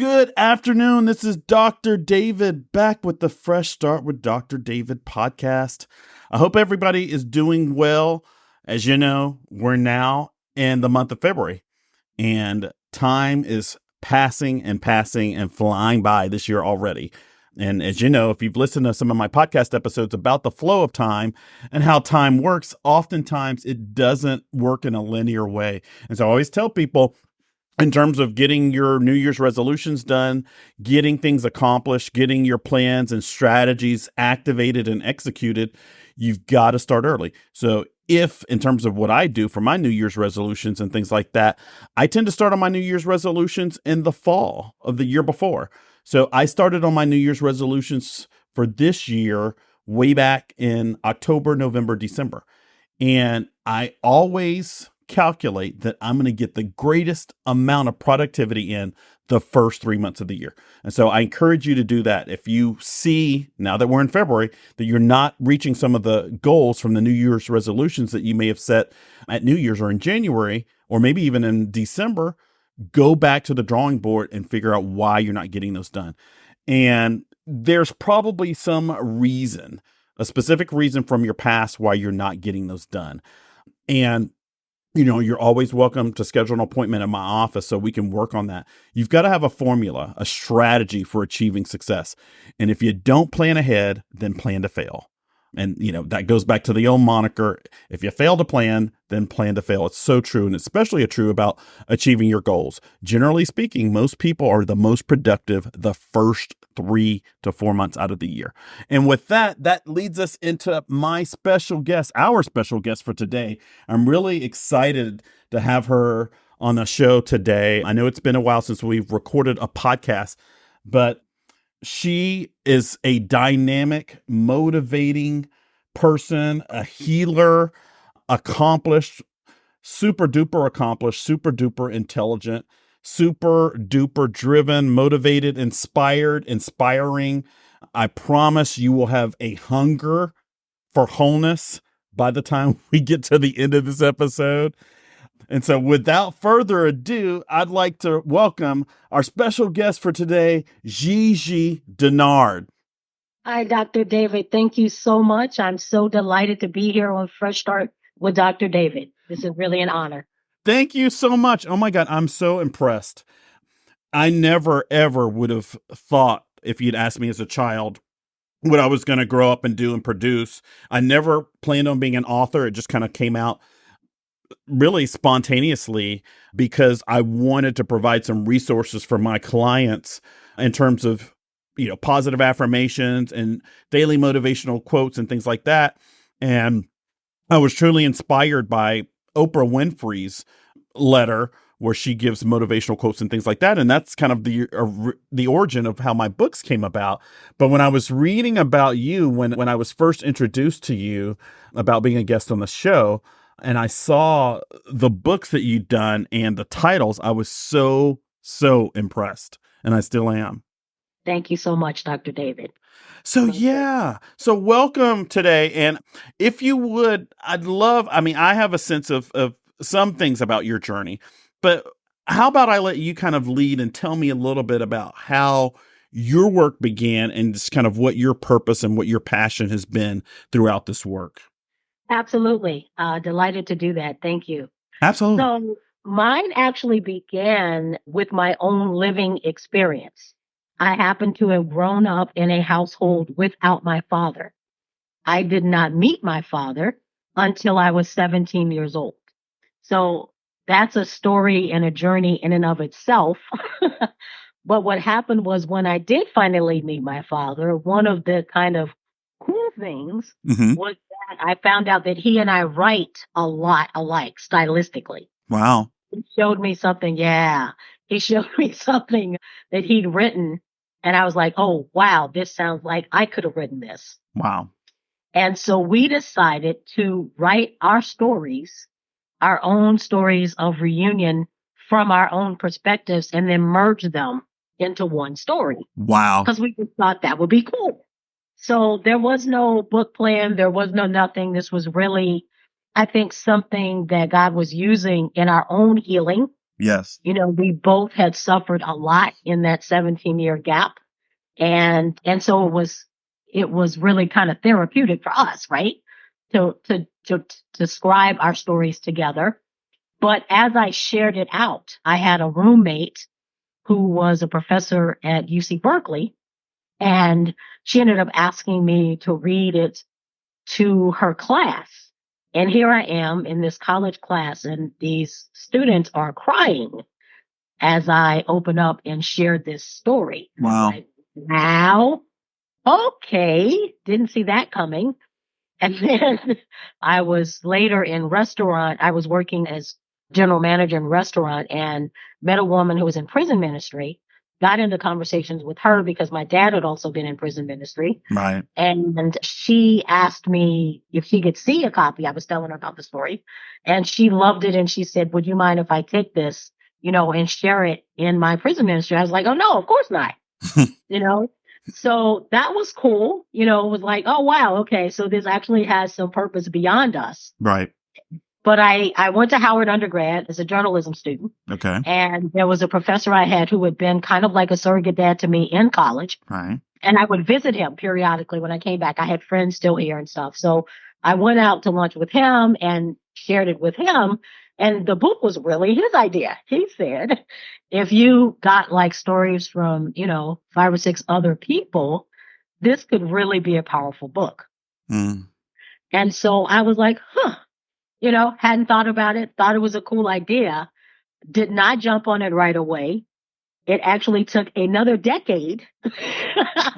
Good afternoon. This is Dr. David back with the Fresh Start with Dr. David podcast. I hope everybody is doing well. As you know, we're now in the month of February and time is passing and flying by this year already. And as you know, if you've listened to some of my podcast episodes about the flow of time and how time works, oftentimes it doesn't work in a linear way. And so I always tell people, in terms of getting your New Year's resolutions done, getting things accomplished, getting your plans and strategies activated and executed, you've got to start early. So if, in terms of what I do for my New Year's resolutions and things like that, I tend to start on my New Year's resolutions in the fall of the year before. So I started on my New Year's resolutions for this year way back in October, November, December. And I always calculate that I'm going to get the greatest amount of productivity in the first 3 months of the year. And so I encourage you to do that. If you see, now that we're in February, that you're not reaching some of the goals from the New Year's resolutions that you may have set at New Year's or in January, or maybe even in December, go back to the drawing board and figure out why you're not getting those done. And there's probably some reason, a specific reason from your past why you're not getting those done. And you're always welcome to schedule an appointment in my office so we can work on that. You've got to have a formula, a strategy for achieving success. And if you don't plan ahead, then plan to fail. And, that goes back to the old moniker. If you fail to plan, then plan to fail. It's so true. And especially true about achieving your goals. Generally speaking, most people are the most productive the first 3 to 4 months out of the year. And with that leads us into my special guest, our special guest for today. I'm really excited to have her on the show today. I know it's been a while since we've recorded a podcast, but she is a dynamic, motivating person, a healer, accomplished, super duper intelligent, super duper driven, motivated, inspiring. I promise you will have a hunger for wholeness by the time we get to the end of this episode. And so without further ado, I'd like to welcome our special guest for today, Giji Dennard. Hi, Dr. David. Thank you so much. I'm so delighted to be here on Fresh Start with Dr. David. This is really an honor. Thank you so much. Oh my God, I'm so impressed. I never, ever would have thought, if you'd asked me as a child, what I was going to grow up and do and produce. I never planned on being an author. It just kind of came out really spontaneously because I wanted to provide some resources for my clients in terms of, positive affirmations and daily motivational quotes and things like that. And I was truly inspired by Oprah Winfrey's letter where she gives motivational quotes and things like that. And that's kind of the origin of how my books came about. But when I was reading about you, when I was first introduced to you about being a guest on the show, and I saw the books that you'd done and the titles, I was so impressed. And I still am. Thank you so much, Dr. David. So welcome today. And if you would, I have a sense of some things about your journey, but how about I let you kind of lead and tell me a little bit about how your work began and just kind of what your purpose and what your passion has been throughout this work. Absolutely. Delighted to do that. Thank you. Absolutely. So mine actually began with my own living experience. I happen to have grown up in a household without my father. I did not meet my father until I was 17 years old. So that's a story and a journey in and of itself. But what happened was when I did finally meet my father, one of the kind of cool things was that I found out that he and I write a lot alike stylistically. Wow. He showed me something. Yeah. He showed me something that he'd written. And I was like, oh, wow, this sounds like I could have written this. Wow. And so we decided to write our stories, our own stories of reunion from our own perspectives, and then merge them into one story. Wow. Because we just thought that would be cool. So there was no book plan. There was no nothing. This was really, I think, something that God was using in our own healing Yes. We both had suffered a lot in that 17-year gap. And so it was really kind of therapeutic for us, right? To describe our stories together. But as I shared it out, I had a roommate who was a professor at UC Berkeley, and she ended up asking me to read it to her class. And here I am in this college class, and these students are crying as I open up and share this story. And I'm Wow. like, wow, okay, didn't see that coming. And then I was later in restaurant. I was working as general manager in restaurant and met a woman who was in prison ministry. Got into conversations with her because my dad had also been in prison ministry. Right. And she asked me if she could see a copy. I was telling her about the story and she loved it. And she said, would you mind if I take this, and share it in my prison ministry? I was like, oh no, of course not. you know? So that was cool. It was like, oh wow, okay, so this actually has some purpose beyond us. Right. But I went to Howard undergrad as a journalism student. Okay. And there was a professor I had who had been kind of like a surrogate dad to me in college. Right. And I would visit him periodically when I came back. I had friends still here and stuff. So I went out to lunch with him and shared it with him. And the book was really his idea. He said, if you got like stories from, 5 or 6 other people, this could really be a powerful book. Mm. And so I was like, hadn't thought about it, thought it was a cool idea, did not jump on it right away. It actually took another decade.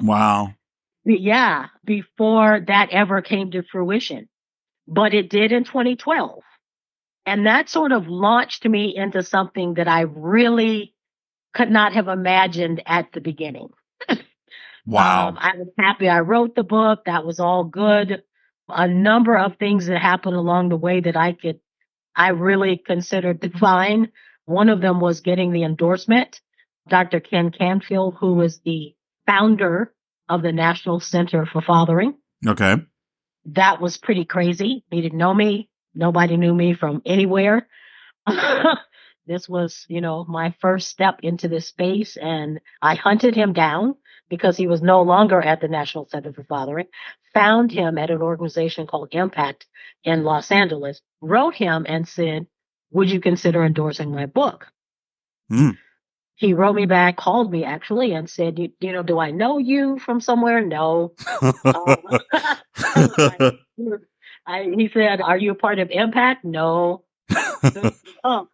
Wow. Yeah, before that ever came to fruition. But it did in 2012. And that sort of launched me into something that I really could not have imagined at the beginning. Wow. I was happy I wrote the book. That was all good. A number of things that happened along the way that I really considered divine. One of them was getting the endorsement. Dr. Ken Canfield, who was the founder of the National Center for Fathering. Okay. That was pretty crazy. He didn't know me. Nobody knew me from anywhere. This was, my first step into this space, and I hunted him down because he was no longer at the National Center for Fathering, found him at an organization called Impact in Los Angeles, wrote him and said, would you consider endorsing my book? Mm. He wrote me back, called me actually, and said, do I know you from somewhere? No. He said, are you a part of Impact? No. Oh,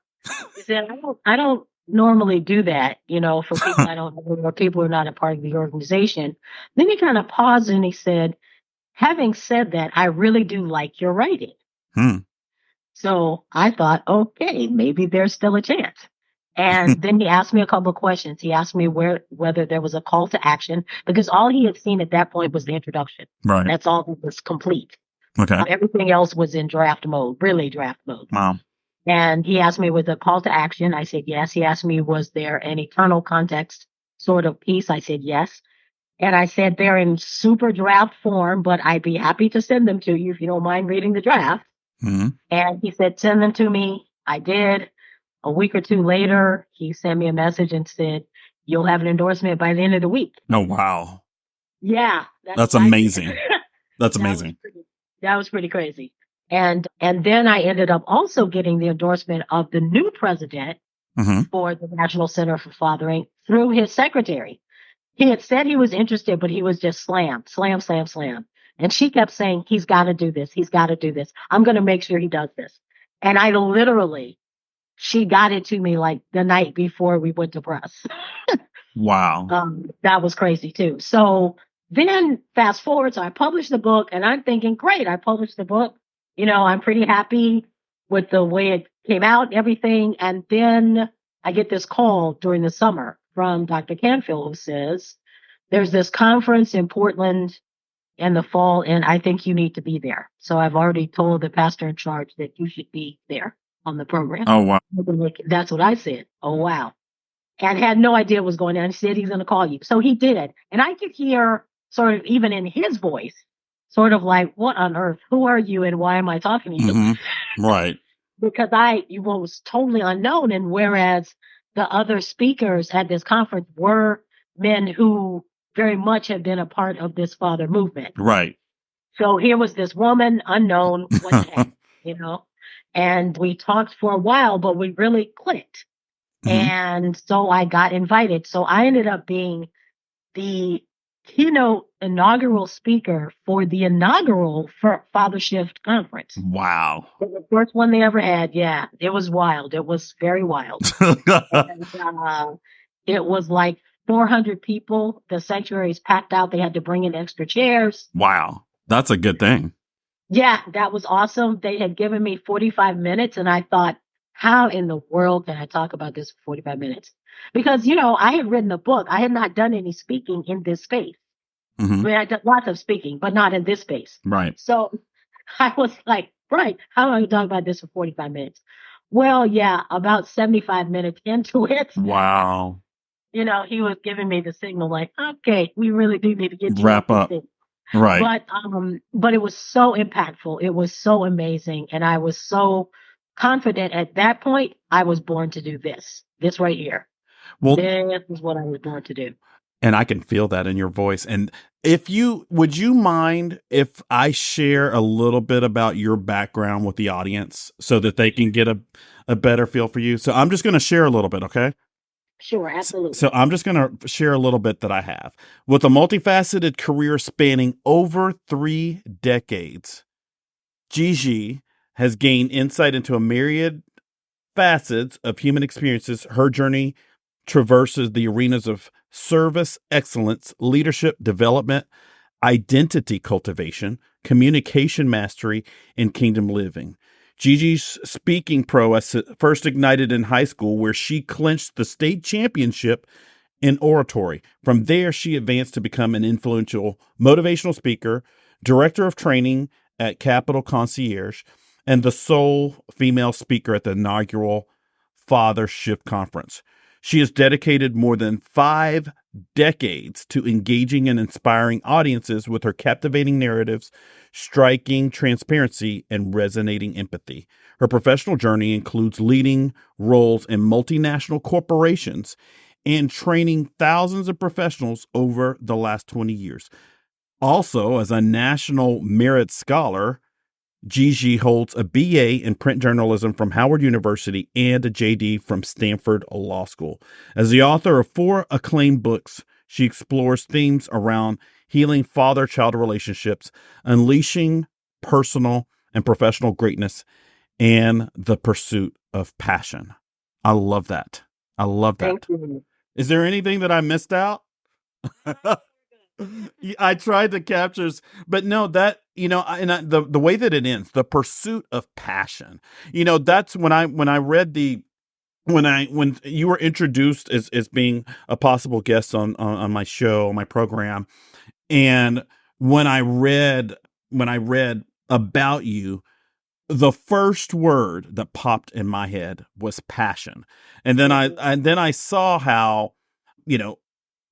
he said, I don't normally do that, for people I don't know or people who are not a part of the organization. Then he kind of paused and he said, having said that, I really do like your writing. So I thought, okay, maybe there's still a chance. And then he asked me a couple of questions. He asked me whether there was a call to action, because all he had seen at that point was the introduction. Right. That's all that was complete. Okay. Everything else was in draft mode, really draft mode. Wow. And he asked me, with a call to action? I said, yes. He asked me, was there an eternal context sort of piece? I said, yes. And I said, they're in super draft form, but I'd be happy to send them to you if you don't mind reading the draft. Mm-hmm. And he said, send them to me. I did. A week or two later, he sent me a message and said, you'll have an endorsement by the end of the week. Oh, wow. Yeah. That's amazing. That's amazing. That was pretty crazy. And then I ended up also getting the endorsement of the new president for the National Center for Fathering through his secretary. He had said he was interested, but he was just slam. And she kept saying, he's got to do this. He's got to do this. I'm going to make sure he does this. And I literally, she got it to me like the night before we went to press. Wow. That was crazy too. So then fast forward, so I published the book and I'm thinking, great, I published the book. I'm pretty happy with the way it came out, everything. And then I get this call during the summer from Dr. Canfield who says, there's this conference in Portland in the fall, and I think you need to be there. So I've already told the pastor in charge that you should be there on the program. Oh, wow. That's what I said. Oh, wow. And had no idea what was going on. He said he's going to call you. So he did. And I could hear sort of even in his voice, sort of like, what on earth? Who are you and why am I talking to you? Mm-hmm. Right. because I was totally unknown. And whereas the other speakers at this conference were men who very much had been a part of this father movement. Right. So here was this woman, unknown, what the heck, you know? And we talked for a while, but we really clicked. Mhm. And so I got invited. So I ended up being the keynote inaugural speaker for the inaugural Father Shift conference. Wow. The first one they ever had. Yeah, it was wild. It was very wild. And it was like 400 people. The sanctuary is packed out. They had to bring in extra chairs. Wow. That's a good thing. Yeah, that was awesome. They had given me 45 minutes, and I thought, how in the world can I talk about this for 45 minutes? Because, I had written a book. I had not done any speaking in this space. I Mhm. mean, I did lots of speaking, but not in this space. Right. So I was like, right, how am I going to talk about this for 45 minutes? Well, yeah, about 75 minutes into it, Wow. he was giving me the signal like, okay, we really do need to get you off Wrap this up. thing. Right. But it was so impactful. It was so amazing. And I was so confident at that point. I was born to do this right here. Well, This is what I was born to do. and I can feel that in your voice. And would you mind if I share a little bit about your background with the audience so that they can get a better feel for you? So I'm just going to share a little bit. Okay. Sure, So absolutely. I'm just going to share a little bit that I have. With a multifaceted career spanning over 3 decades, Gigi has gained insight into a myriad facets of human experiences. Her journey traverses the arenas of service, excellence, leadership, development, identity cultivation, communication mastery, and kingdom living. Gigi's speaking prowess first ignited in high school, where she clinched the state championship in oratory. From there, she advanced to become an influential motivational speaker, director of training at Capital Concierge, and the sole female speaker at the inaugural Father Shift Conference. She has dedicated more than 5 decades to engaging and inspiring audiences with her captivating narratives, striking transparency, and resonating empathy. Her professional journey includes leading roles in multinational corporations and training thousands of professionals over the last 20 years. Also, as a National Merit Scholar, Gigi holds a BA in print journalism from Howard University and a JD from Stanford Law School. As the author of 4 acclaimed books, she explores themes around healing father-child relationships, unleashing personal and professional greatness, and the pursuit of passion. I love that. I love Thank that. you. Is there anything that I missed out? I tried to capture, but no, that the way that it ends, the pursuit of passion. That's when I read when you were introduced as being a possible guest on my show, my program, and when I read about you, the first word that popped in my head was passion, and then I saw how you know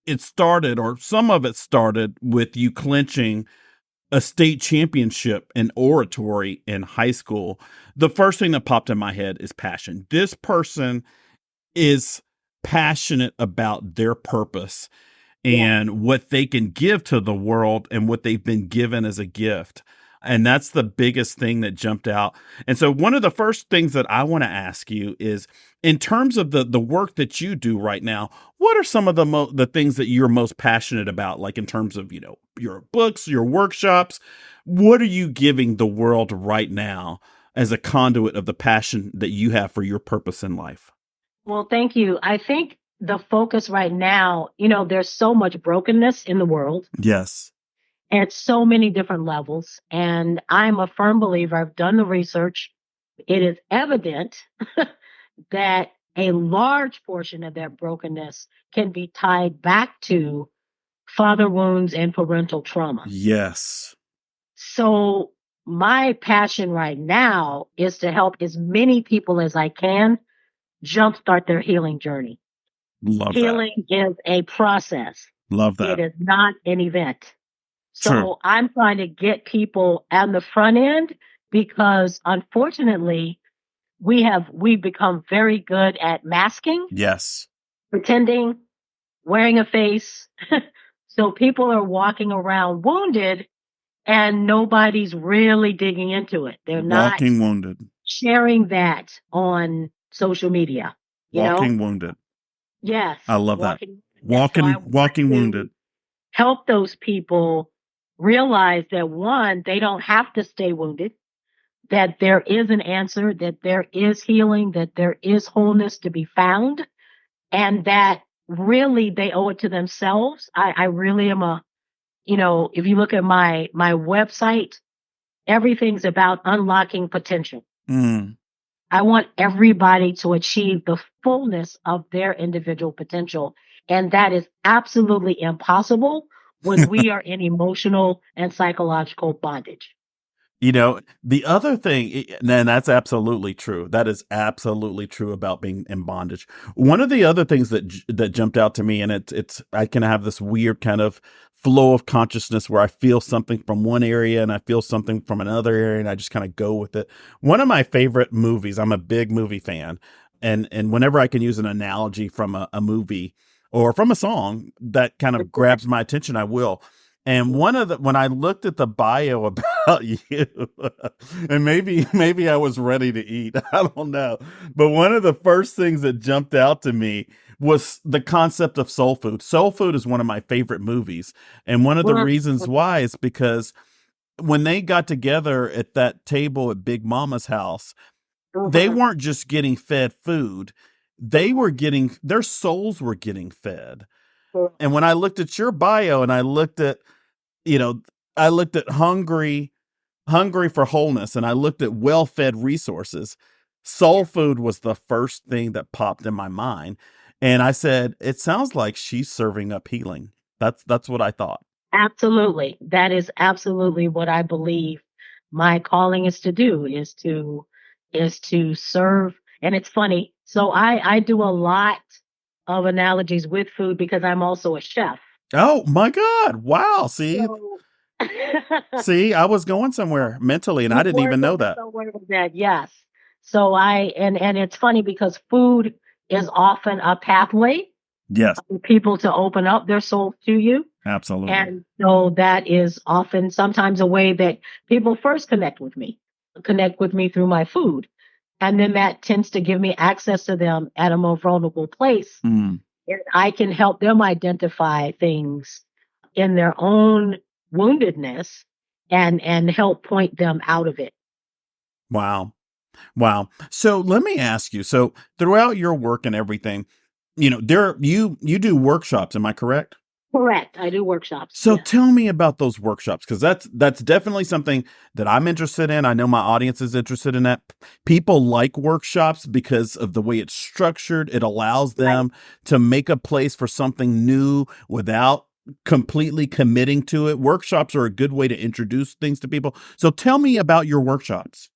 it started, or some of it started with you clinching a state championship in oratory in high school. The first thing that popped in my head is passion. This person is passionate about their purpose Yeah. and what they can give to the world and what they've been given as a gift. And that's the biggest thing that jumped out. And so one of the first things that I want to ask you is, in terms of the work that you do right now, what are some of the things that you're most passionate about, like in terms of, your books, your workshops? What are you giving the world right now as a conduit of the passion that you have for your purpose in life? Well, thank you. I think the focus right now, there's so much brokenness in the world Yes. at so many different levels. And I'm a firm believer, I've done the research. It is evident that a large portion of that brokenness can be tied back to father wounds and parental trauma. Yes. So, my passion right now is to help as many people as I can jumpstart their healing journey. Love that. Healing is a process. Love It that. is not an event. True. So I'm trying to get people on the front end because unfortunately, we've become very good at masking, Yes. pretending, wearing a face. So people are walking around wounded and nobody's really digging into it. They're not Walking wounded. sharing that on social media, you know? Walking wounded. Yes, I love that. walking. And so I want Walking to wounded. help those people realize that one, they don't have to stay wounded, that there is an answer, that there is healing, that there is wholeness to be found, and that really they owe it to themselves. I really am if you look at my website, everything's about unlocking potential. Mm. I want everybody to achieve the fullness of their individual potential. And that is absolutely impossible when we are in emotional and psychological bondage. The other thing, and that's absolutely true. That is absolutely true about being in bondage. One of the other things that jumped out to me, and it's I can have this weird kind of flow of consciousness where I feel something from one area and I feel something from another area, and I just kind of go with it. One of my favorite movies, I'm a big movie fan, and whenever I can use an analogy from a movie or from a song that kind of grabs my attention, I will. And when I looked at the bio about you, and maybe I was ready to eat, I don't know. But one of the first things that jumped out to me was the concept of soul food. Soul food is one of my favorite movies. And one of the reasons why is because when they got together at that table at Big Mama's house, they weren't just getting fed food. They were getting their souls were getting fed. And when I looked at your bio and you know, I looked at hungry for wholeness, and I looked at well-fed resources. Soul food was the first thing that popped in my mind. And I said, it sounds like she's serving up healing. That's what I thought. Absolutely. That is absolutely what I believe my calling is to do is to serve. And it's funny. So I do a lot of analogies with food because I'm also a chef. Oh my God. Wow. So See, I was going somewhere mentally and I you didn't were even know going that. somewhere with that, yes. So and it's funny because food is often a pathway Yes, for people to open up their souls to you. absolutely. And so that is often sometimes a way that people first connect with me through my food. And then that tends to give me access to them at a more vulnerable place. Mm, And I can help them identify things in their own woundedness and help point them out of it. wow. Wow. So let me ask you. So throughout your work and everything, you do workshops, am I correct? Correct. I do workshops. So Yes. tell me about those workshops because that's definitely something that I'm interested in. I know my audience is interested in that. People like workshops because of the way it's structured. It allows Right. them to make a place for something new without completely committing to it. Workshops are a good way to introduce things to people. So tell me about your workshops.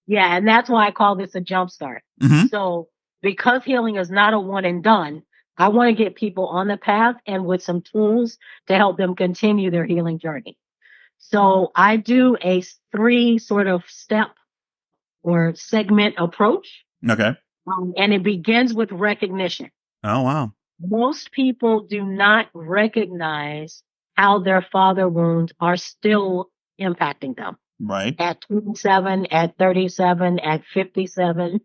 Yeah. And that's why I call this a jump start. Hmm. So because healing is not a one and done, I want to get people on the path and with some tools to help them continue their healing journey. So I do a three sort of step or segment approach, Okay. and it begins with recognition. Oh wow. Most people do not recognize how their father wounds are still impacting them Right. at 27, at 37, at 57. You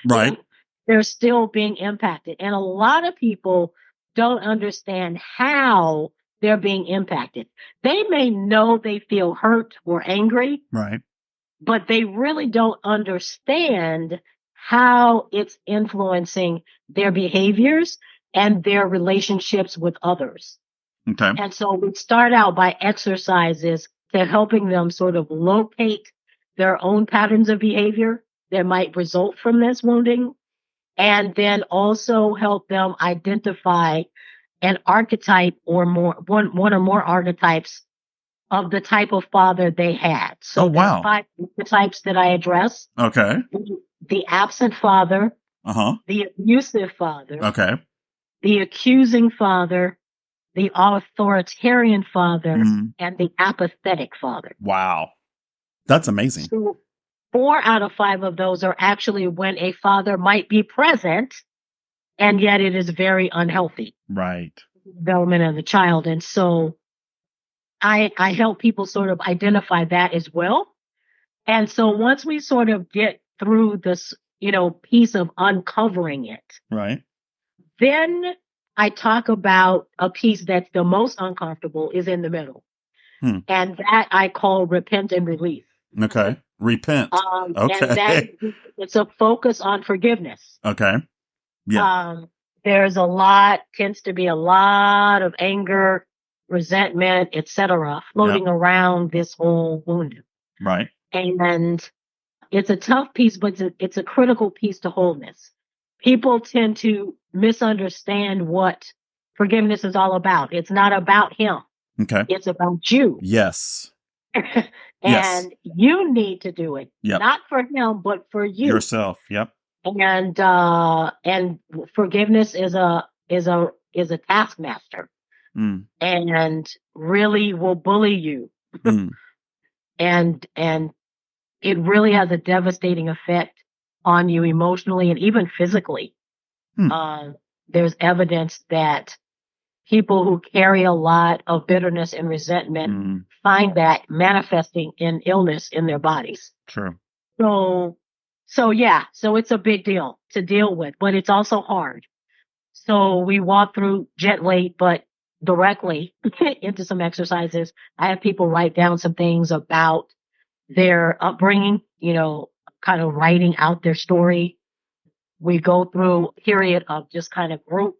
Right. know, they're still being impacted. And a lot of people don't understand how they're being impacted. They may know they feel hurt or angry, Right. but they really don't understand how it's influencing their behaviors and their relationships with others. Okay. And so we start out by exercises to helping them sort of locate their own patterns of behavior that might result from this wounding, and then also help them identify an archetype or one or more archetypes of the type of father they had. Oh So there are wow. five archetypes that I address: Okay. the absent father, Uh-huh. the abusive father, Okay. the accusing father, the authoritarian father, Mm. and the apathetic father. Wow. That's amazing. So 4 out of 5 of those are actually when a father might be present, and yet it is very unhealthy Right. development of the child. And so I help people sort of identify that as well. And so once we sort of get through this, piece of uncovering it, Right. then I talk about a piece that's the most uncomfortable is in the middle. Hmm. And that I call repent and release. Okay. Repent. And that Okay. it's a focus on forgiveness. Okay. Yeah. There's tends to be a lot of anger, resentment, etc., floating around this whole wound. Right. And it's a tough piece, but it's a critical piece to wholeness. People tend to misunderstand what forgiveness is all about. It's not about him. Okay. It's about you. Yes. Yes. And you need to do it, Yep. not for him, but for you. Yourself. Yep. And forgiveness is a taskmaster, Mm. and really will bully you, Mm. and it really has a devastating effect on you emotionally and even physically. Hmm. There's evidence that people who carry a lot of bitterness and resentment find that manifesting in illness in their bodies. True. So it's a big deal to deal with, but it's also hard. So we walk through gently, but directly into some exercises. I have people write down some things about their upbringing, kind of writing out their story. We go through a period of just kind of group.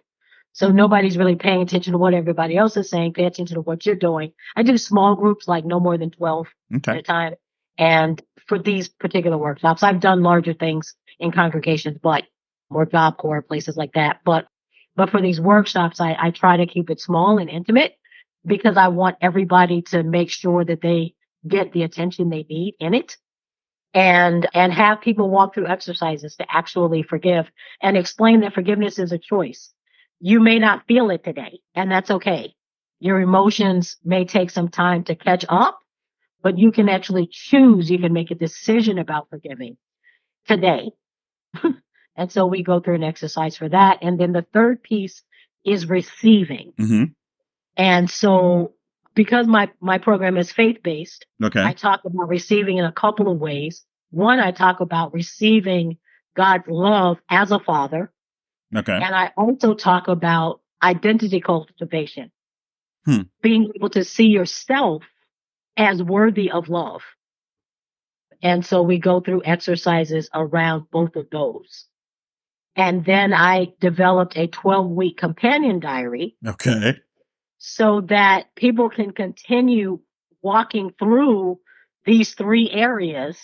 So nobody's really paying attention to what everybody else is saying. Pay attention to what you're doing. I do small groups, like no more than 12 at a time. And for these particular workshops, I've done larger things in congregations, but or Job Corps, places like that. But for these workshops, I try to keep it small and intimate because I want everybody to make sure that they get the attention they need in it, and have people walk through exercises to actually forgive and explain that forgiveness is a choice. You may not feel it today, and that's okay. Your emotions may take some time to catch up, but you can actually choose. You can make a decision about forgiving today. And so we go through an exercise for that. And then the third piece is receiving. Mm-hmm. And so because my program is faith-based, Okay. I talk about receiving in a couple of ways. One, I talk about receiving God's love as a father. Okay. And I also talk about identity cultivation, being able to see yourself as worthy of love. And so we go through exercises around both of those. And then I developed a 12-week companion diary. Okay. So that people can continue walking through these 3 areas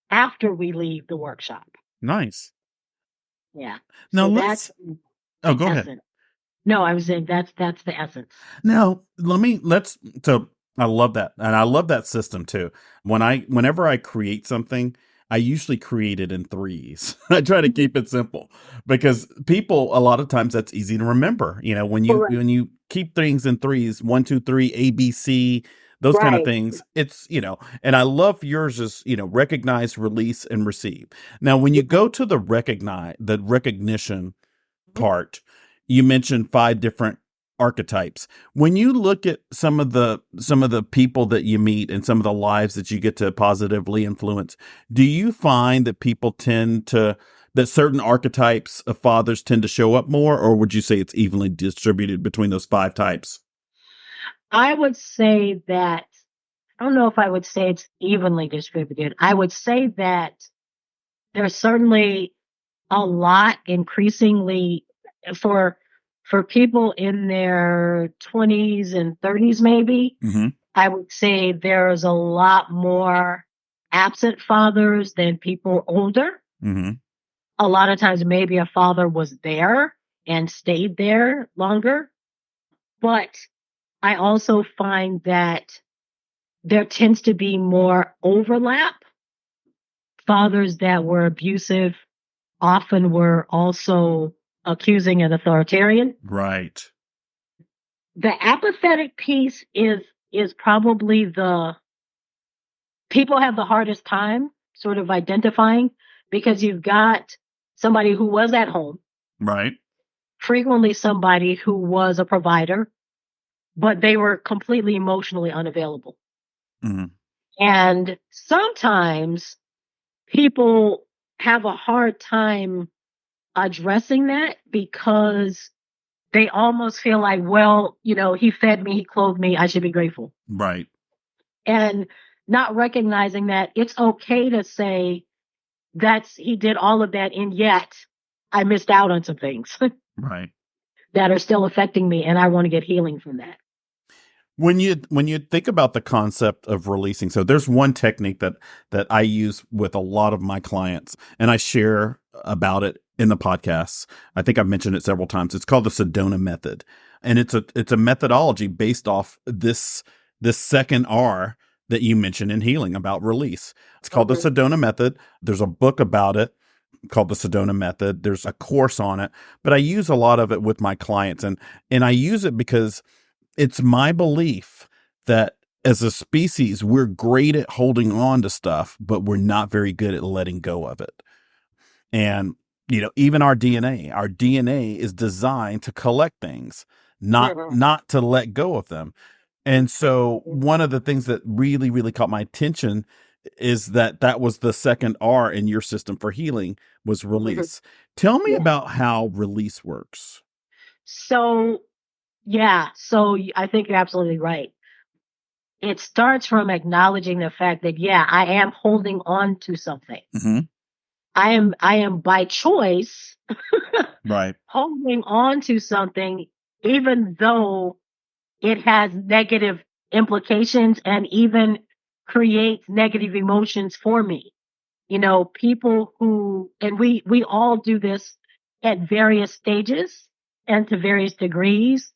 after we leave the workshop. Nice. Yeah. Now So let's. Oh, go ahead. No, I was saying that's the essence. Now so I love that. And I love that system too. Whenever I create something, I usually create it in threes. I try to keep it simple because people, a lot of times that's easy to remember. When you keep things in threes, 1, 2, 3, ABC, those kind of things, it's, and I love yours is, recognize, release, and receive. Now, when you go to the recognition part, you mentioned 5 different archetypes. When you look at some of the people that you meet and some of the lives that you get to positively influence, do you find that that certain archetypes of fathers tend to show up more, or would you say it's evenly distributed between those 5 types? I would say that, I don't know if I would say it's evenly distributed. I would say that there's certainly a lot increasingly for people in their 20s and 30s, maybe. Mm-hmm. I would say there's a lot more absent fathers than people older. Mm-hmm. A lot of times, maybe a father was there and stayed there longer. But I also find that there tends to be more overlap. Fathers that were abusive often were also accusing and authoritarian. Right. The apathetic piece is probably people have the hardest time sort of identifying because you've got somebody who was at home, Right. frequently somebody who was a provider, but they were completely emotionally unavailable. Mhm. And sometimes people have a hard time addressing that because they almost feel like, well, he fed me, he clothed me, I should be grateful. Right. And not recognizing that it's okay to say he did all of that, and yet I missed out on some things Right. that are still affecting me, and I want to get healing from that. When you think about the concept of releasing, so there's one technique that I use with a lot of my clients, and I share about it in the podcasts. I think I've mentioned it several times. It's called the Sedona method, and it's a methodology based off this second R that you mentioned in healing about release. It's called the Okay. Sedona method. There's a book about it called the Sedona method. There's a course on it, but I use a lot of it with my clients, and I use it because it's my belief that as a species, we're great at holding on to stuff, but we're not very good at letting go of it. And, even our DNA is designed to collect things, Mhm. not to let go of them. And so one of the things that really, really caught my attention is that was the second R in your system for healing was Mhm. release. Tell me Yeah. about how release works. So, yeah. So I think you're absolutely right. It starts from acknowledging the fact that, yeah, I am holding on to something. Mm-hmm. I am by choice Right. holding on to something, even though it has negative implications and even creates negative emotions for me. People who, and we all do this at various stages and to various degrees.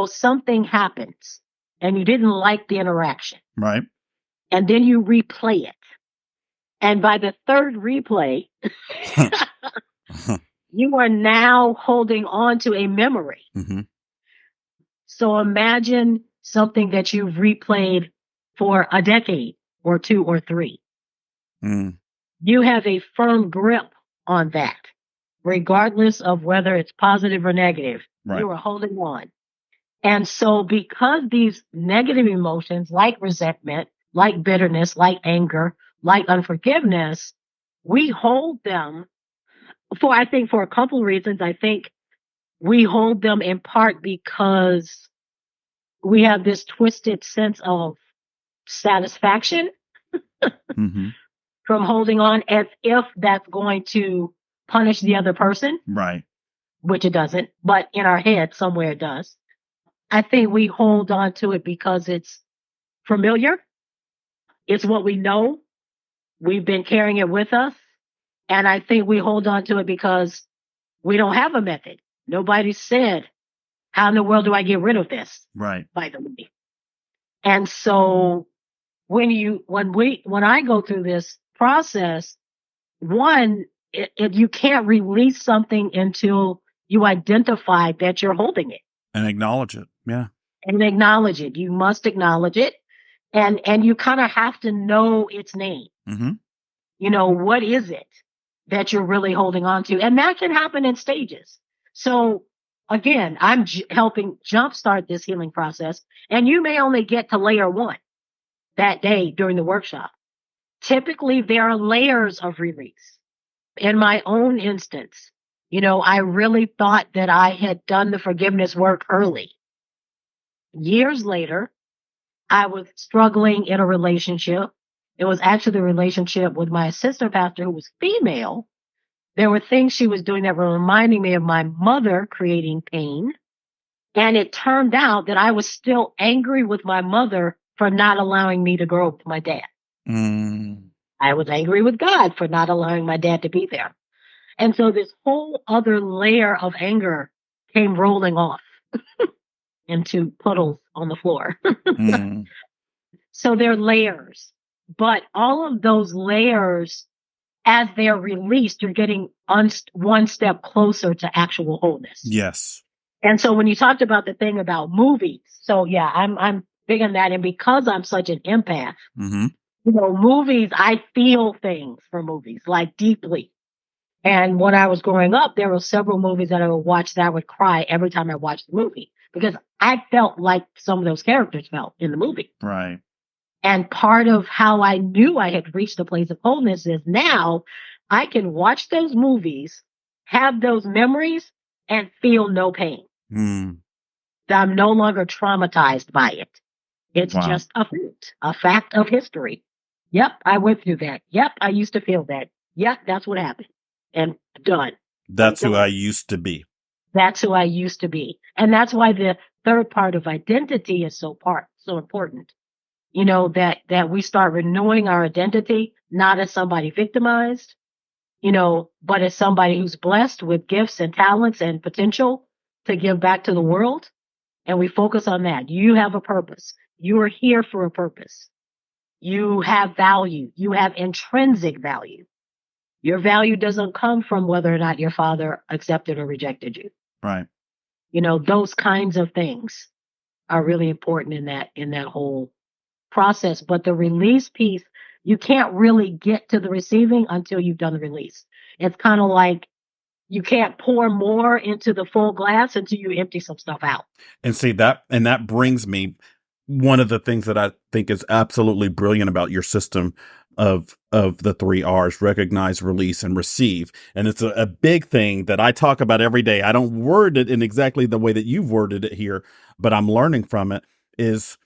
Something happens and you didn't like the interaction, Right. and then you replay it. And by the third replay, you are now holding on to a memory. Mm-hmm. So imagine something that you've replayed for a decade or two or three. Mm. You have a firm grip on that, regardless of whether it's positive or negative. Right. You are holding on. And so, because these negative emotions, like resentment, like bitterness, like anger, like unforgiveness, we hold them I think, for a couple of reasons. I think we hold them in part because we have this twisted sense of satisfaction Mm-hmm. from holding on as if that's going to punish the other person, Right. which it doesn't, but in our head somewhere it does. I think we hold on to it because it's familiar. It's what we know. We've been carrying it with us. And I think we hold on to it because we don't have a method. Nobody said, how in the world do I get rid of this? Right. By the way. And so when I go through this process, one, you can't release something until you identify that you're holding it And acknowledge it. Yeah. and acknowledge it. You must acknowledge it, and you kind of have to know its name. Mm-hmm. What is it that you're really holding on to? And that can happen in stages. So again, I'm helping jumpstart this healing process, and you may only get to layer one that day during the workshop. Typically, there are layers of release. In my own instance, I really thought that I had done the forgiveness work early. Years later, I was struggling in a relationship. It was actually the relationship with my assistant pastor who was female. There were things she was doing that were reminding me of my mother creating pain. And it turned out that I was still angry with my mother for not allowing me to grow up with my dad. Mm. I was angry with God for not allowing my dad to be there. And so this whole other layer of anger came rolling off into puddles on the floor. Mm. So they're layers. But all of those layers, as they're released, you're getting one step closer to actual wholeness. Yes. And so when you talked about the thing about movies, so yeah, I'm big on that. And because I'm such an empath, Mm-hmm. Movies, I feel things for movies, like deeply. And when I was growing up, there were several movies that I would watch that I would cry every time I watched the movie because I felt like some of those characters felt in the movie. Right. And part of how I knew I had reached a place of wholeness is now I can watch those movies, have those memories, and feel no pain. Mm. I'm no longer traumatized by it. It's Wow. just a fact of history. Yep, I went through that. Yep, I used to feel that. Yep, that's what happened. And done. I'm That's who I done. used to be. That's who I used to be. And that's why the third part of identity is so important. That we start renewing our identity, not as somebody victimized, but as somebody who's blessed with gifts and talents and potential to give back to the world. And we focus on that. You have a purpose. You are here for a purpose. You have value. You have intrinsic value. Your value doesn't come from whether or not your father accepted or rejected you. Right. Those kinds of things are really important in that whole process. But the release piece, you can't really get to the receiving until you've done the release. It's kind of like you can't pour more into the full glass until you empty some stuff out. And see that brings me one of the things that I think is absolutely brilliant about your system of the three R's: recognize, release, and receive. And it's a big thing that I talk about every day. I don't word it in exactly the way that you've worded it here, but I'm learning from it. Is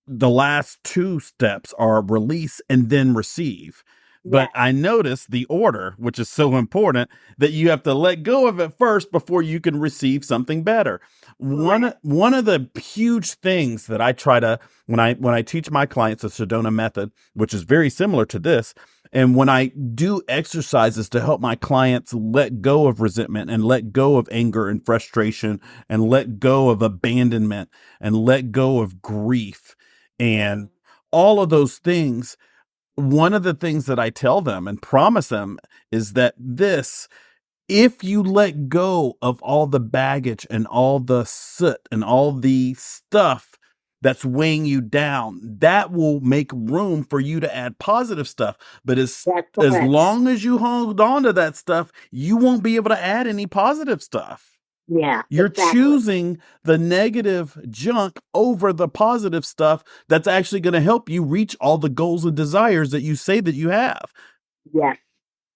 the last two steps are release and then receive. But Yes, I noticed the order, which is so important, that you have to let go of it first before you can receive something better. One correct. one of the huge things that I try to when I teach my clients the Sedona method, which is very similar to this, and when I do exercises to help my clients let go of resentment and let go of anger and frustration and let go of abandonment and let go of grief and all of those things, one of the things that I tell them and promise them is that if you let go of all the baggage and all the soot and all the stuff that's weighing you down, that will make room for you to add positive stuff. But That's as correct. long as you hold on to that stuff, you won't be able to add any positive stuff. Yeah, You're exactly. choosing the negative junk over the positive stuff that's actually going to help you reach all the goals and desires that you say that you have. Yes,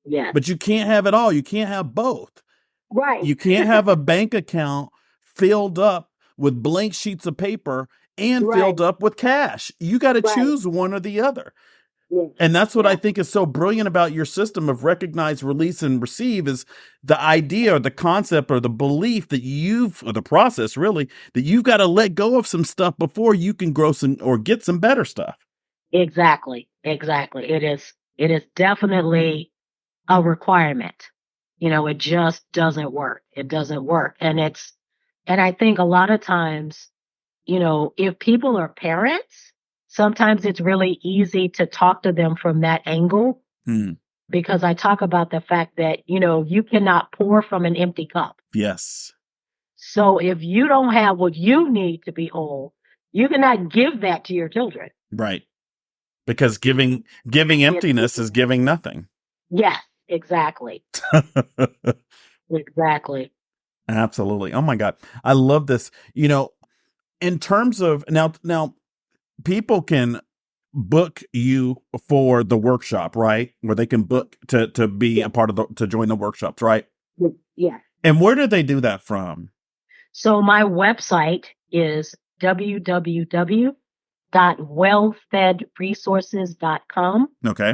yes. But you can't have it all. You can't have both. Right. You can't have a bank account filled up with blank sheets of paper and Right. filled up with cash. You got to Right. choose one or the other. Yes. And that's what I Yes. think is so brilliant about your system of recognize, release, and receive is the idea or the concept or the belief that or the process really, that you've got to let go of some stuff before you can grow some or get some better stuff. Exactly. Exactly. It is definitely a requirement. It just doesn't work. It doesn't work. And I think a lot of times, if people are parents, sometimes it's really easy to talk to them from that angle Hmm. because I talk about the fact that, you cannot pour from an empty cup. Yes. So if you don't have what you need to be whole, you cannot give that to your children. Right. Because giving It's, emptiness is giving nothing. yes, exactly. Exactly. Absolutely. Oh my God. I love this. In terms of now people can book you for the workshop, right? Where they can book to be Yeah. a part of to join the workshops, right? Yeah. And where do they do that from? So my website is www.wellfedresources.com. Okay.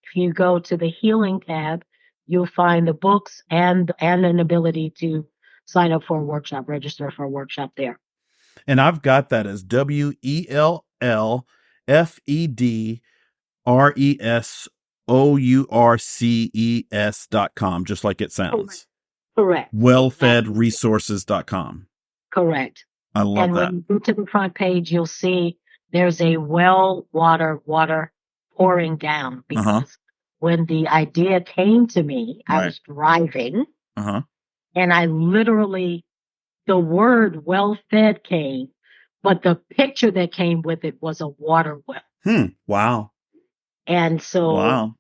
If you go to the healing tab, you'll find the books and an ability to sign up for a workshop, register for a workshop there. And I've got that as WELLFEDRESOURCES.com, just like it Correct. sounds. Correct. Exactly. Wellfedresources.com. Correct. I love And that. when you go to the front page, you'll see there's a water pouring down Uh-huh. because when the idea came to me, I Right. was driving Uh-huh. and I literally, the word well fed came, but the picture that came with it was a water well. Wow. And so Wow.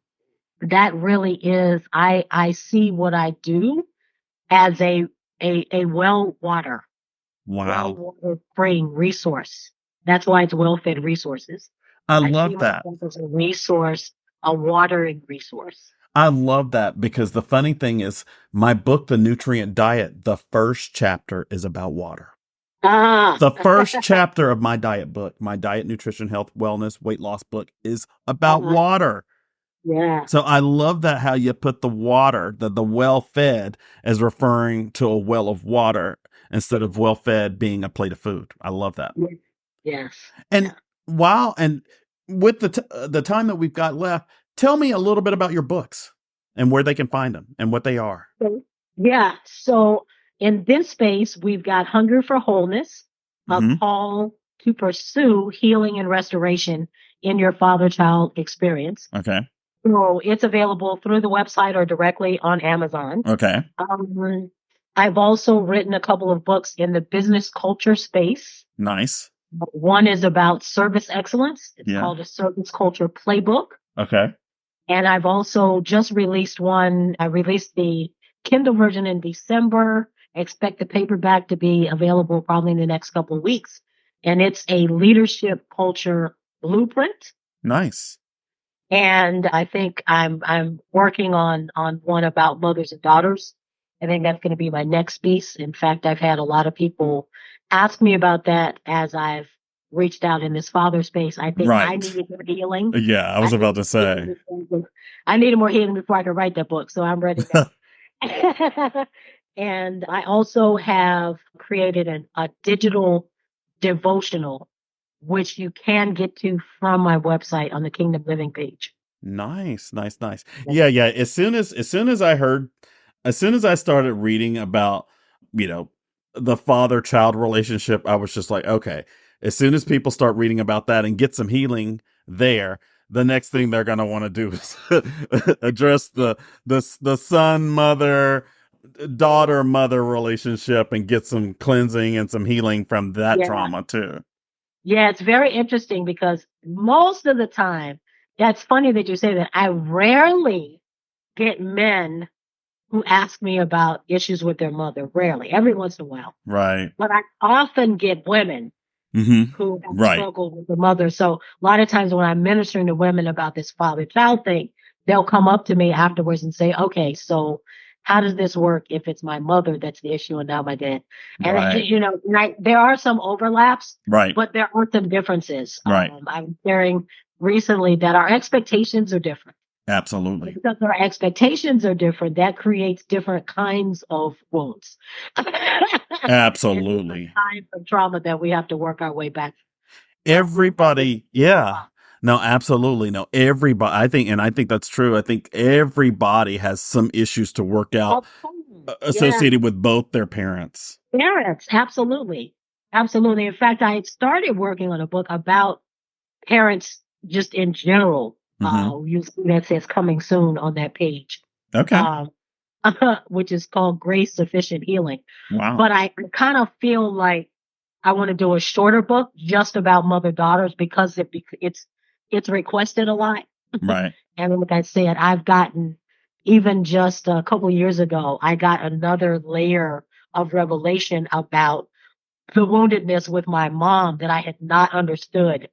that really is, I see what I do as a well Wow. water spring resource. That's why it's well fed resources. I I see love that. myself as a resource, a watering resource. I love that because the funny thing is, my book, The Nutrient Diet, the first chapter is about water. Ah, The first chapter of my diet book, my diet, nutrition, health, wellness, weight loss book, is about uh, water. yeah, So I love that how you put the water, the well fed, as referring to a well of water instead of well fed being a plate of food. I love that. yes, yes, And yeah. wow, and with the time that we've got left, tell me a little bit about your books and where they can find them and what they are. So, yeah. So in this space, we've got Hunger for Wholeness, a Hmm. call to pursue healing and restoration in your father-child experience. Okay. So it's available through the website or directly on Amazon. Okay. Um, I've also written a couple of books in the business culture space. Nice. One is about service excellence. It's Yeah. called a service culture playbook. Okay. And I've also just released one. I released the Kindle version in December. I expect the paperback to be available probably in the next couple of weeks. And it's a leadership culture blueprint. Nice. And I think I'm working on one about mothers and daughters. I think that's going to be my next piece. In fact, I've had a lot of people ask me about that as I've reached out in this father space. I think I Right. needed more healing. Yeah, I I was about needed to more healing say. I needed more healing before I could write that book. So I'm ready now. And I also have created a digital devotional which you can get to from my website on the Kingdom Living page. Nice, nice, nice. Yeah, yeah. As soon as I started reading about, you know, the father-child relationship, I was just like, okay. As soon as people start reading about that and get some healing there, the next thing they're gonna want to do is address the son mother daughter mother relationship and get some cleansing and some healing from that Yeah. trauma too. Yeah, it's very interesting because most of the time, that's funny that you say that. I rarely get men who ask me about issues with their mother. Rarely, every once in a while. Right. But I often get women Mm-hmm. who have Right. struggled with the mother. So a lot of times when I'm ministering to women about this father child thing, they'll come up to me afterwards and say, okay, so how does this work if it's my mother that's the issue and not my dad? And, Right. there are some overlaps, Right. but there are some differences. Right. I'm sharing recently that our expectations are different. Absolutely. Because our expectations are different, that creates different kinds of wounds and different Absolutely. kinds of trauma that we have to work our way back. Everybody, yeah. No, absolutely. No, everybody. I think that's true. I think everybody has some issues to work out Yeah, associated with both their parents. parents, absolutely. Absolutely. In fact, I had started working on a book about parents just in general. Mm-hmm. You see that says coming soon on that page, Okay. um, which is called Grace Sufficient Healing. Wow. But I kind of feel like I want to do a shorter book just about mother daughters because it's requested a lot. Right. And like I said, I've gotten even just a couple of years ago, I got another layer of revelation about the woundedness with my mom that I had not understood.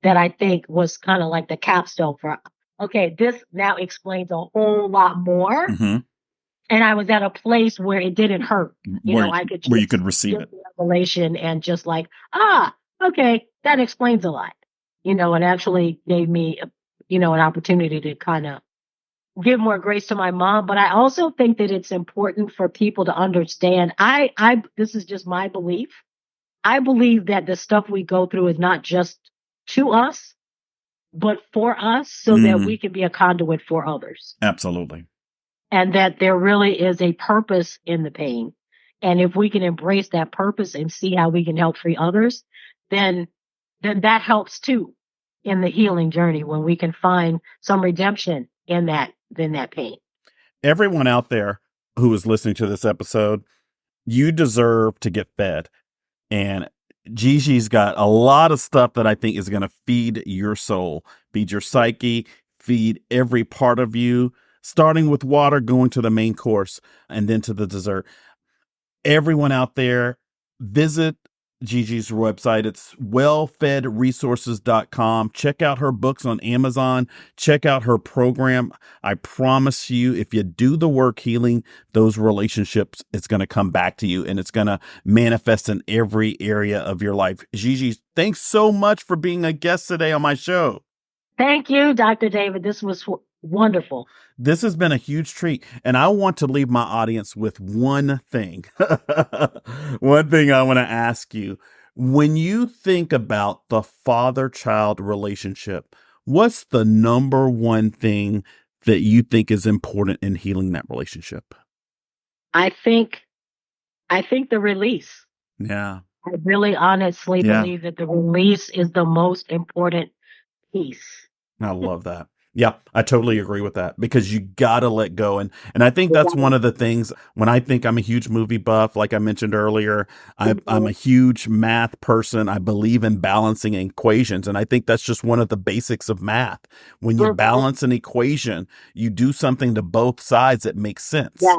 That I think was kind of like the capstone for, okay, this now explains a whole lot more. Mm-hmm. And I was at a place where it didn't hurt. Where I could where you just could receive get it. the revelation and just like, okay, that explains a lot. And actually gave me, an opportunity to kind of give more grace to my mom. But I also think that it's important for people to understand. This is just my belief. I believe that the stuff we go through is not just to us, but for us so that we Mm, can be a conduit for others. absolutely. And that there really is a purpose in the pain. And if we can embrace that purpose and see how we can help free others, then that helps too in the healing journey when we can find some redemption in that pain. Everyone out there who is listening to this episode, you deserve to get fed. And Gigi's got a lot of stuff that I think is going to feed your soul, feed your psyche, feed every part of you, starting with water, going to the main course, and then to the dessert. Everyone out there, visit Gigi's website. It's wellfedresources.com. Check out her books on Amazon. Check out her program. I promise you, if you do the work healing those relationships, it's going to come back to you and it's going to manifest in every area of your life. Gigi, thanks so much for being a guest today on my show. Thank you, Dr. David. This was wonderful. This has been a huge treat. And I want to leave my audience with one thing. One thing I want to ask you. When you think about the father-child relationship, what's the number one thing that you think is important in healing that relationship? I think the release. Yeah. I really honestly Yeah. believe that the release is the most important piece. I love that. Yeah, I totally agree with that because you got to let go. And I think that's one of the things when I think I'm a huge movie buff, like I mentioned earlier, I'm a huge math person. I believe in balancing equations. And I think that's just one of the basics of math. When you balance an equation, you do something to both sides that makes sense. Yeah.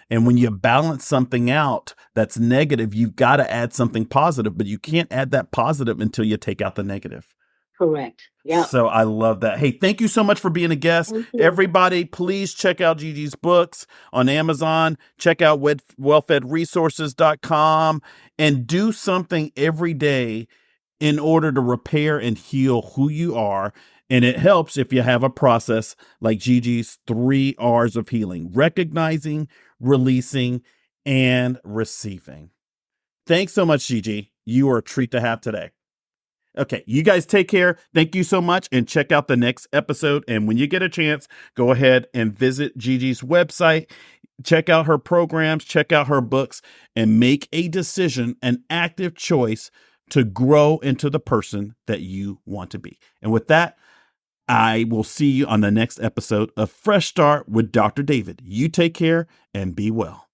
And when you balance something out that's negative, you've got to add something positive, but you can't add that positive until you take out the negative. Correct. Yeah. So I love that. Hey, thank you so much for being a guest. Everybody, please check out Gigi's books on Amazon. Check out wellfedresources.com and do something every day in order to repair and heal who you are. And it helps if you have a process like Gigi's 3 R's of healing: recognizing, releasing, and receiving. Thanks so much, Gigi. You are a treat to have today. Okay, you guys take care. Thank you so much, and check out the next episode. And when you get a chance, go ahead and visit Gigi's website. Check out her programs, check out her books, and make a decision, an active choice to grow into the person that you want to be. And with that, I will see you on the next episode of Fresh Start with Dr. David. You take care and be well.